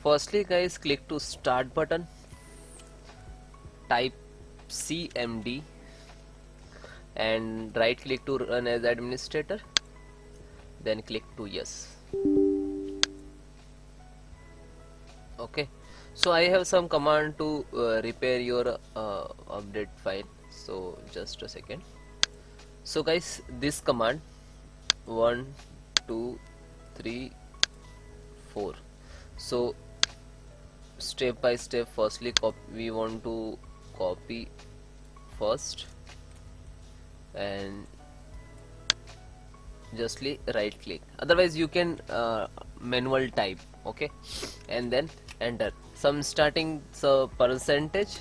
Firstly guys, click to start button, type CMD and right click to run as administrator, then click to yes. Okay, so I have some command to repair your update file, so just a second. So guys, this command 1 2 3 4, so step by step, firstly we want to copy first and justly right click, otherwise you can manual type. Okay, and then enter some starting percentage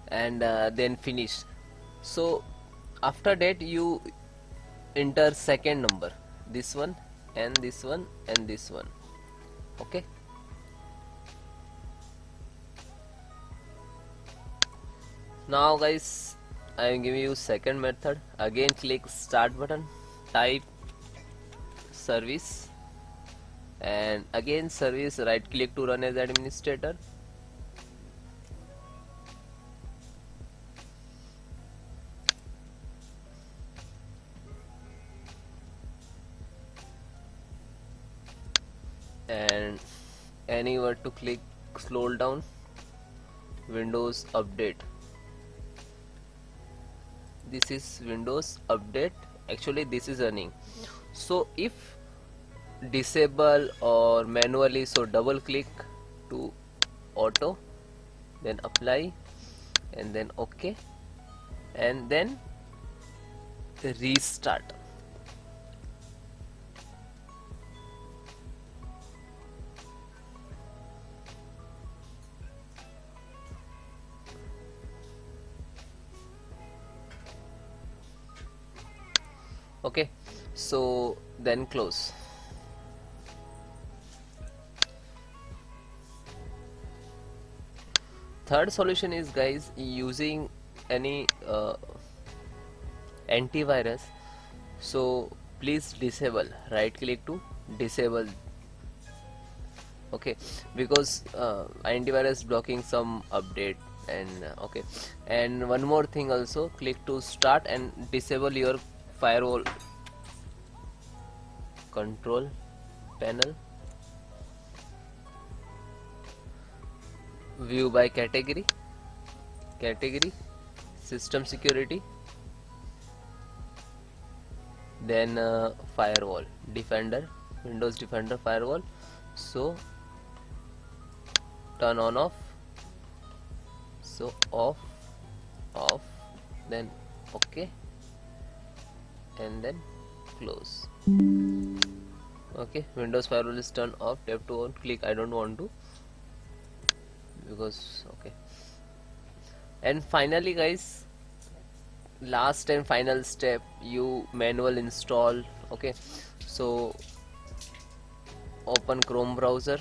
and then finish. So after that you enter second number, this one and this one and this one. Okay, now guys, I am giving you second method. Again click start button, type service and again service, right click to run as administrator, and anywhere to click scroll down, Windows update. This is Windows update, actually this is running. So if disable or manually, so double click to auto, then apply and then OK and then restart. Okay, so then close. Third solution is guys, using any antivirus, so please disable, right click to disable. Okay, because antivirus blocking some update and okay, and one more thing also, click to start and disable your firewall control panel, view by category, system security, then firewall defender, Windows defender firewall. So turn on off, so off, then okay and then close. Okay, Windows firewall is turned off, tap to on, click I don't want to, because okay. And finally guys, last and final step, you manual install. Okay, so open Chrome browser,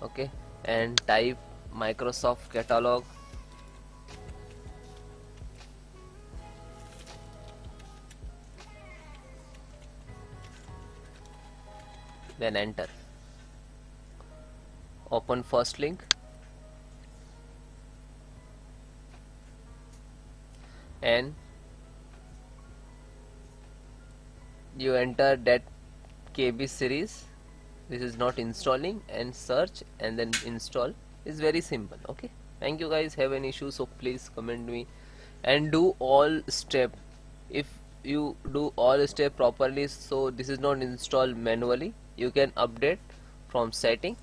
okay, and type Microsoft catalog, then enter. Open first link and you enter that KB series, this is not installing, and search and then install. Is very simple. Okay, thank you guys. Have any issue, so please comment me and do all step. If you do all step properly, so this is not installed manually, you can update from setting.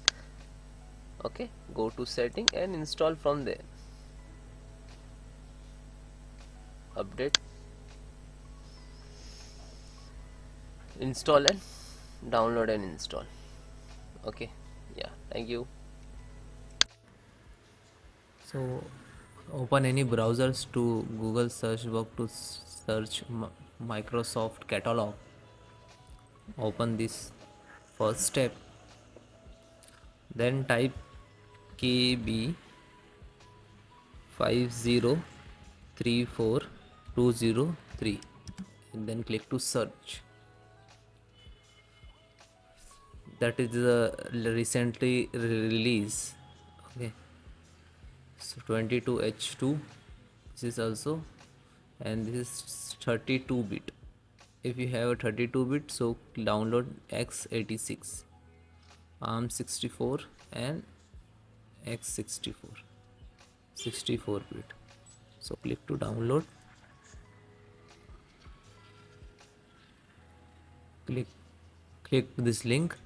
Okay, go to setting and install from there, update, install and download and install. Okay, yeah, thank you. So open any browsers to Google search box to search Microsoft catalog. Open this first step, then type KB5034203 and then click to search. that is the recently release. Okay, so 22H2 this is also, and this is 32 bit. If you have a 32 bit, so download x86, ARM 64 and x64 64 bit. So click to download, click this link.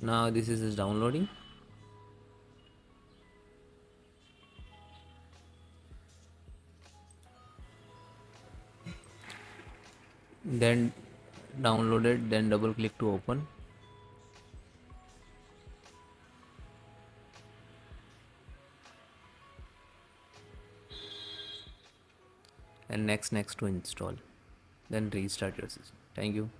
Now this is downloading. Then downloaded, then double click to open, and next to install, then restart your system. Thank you.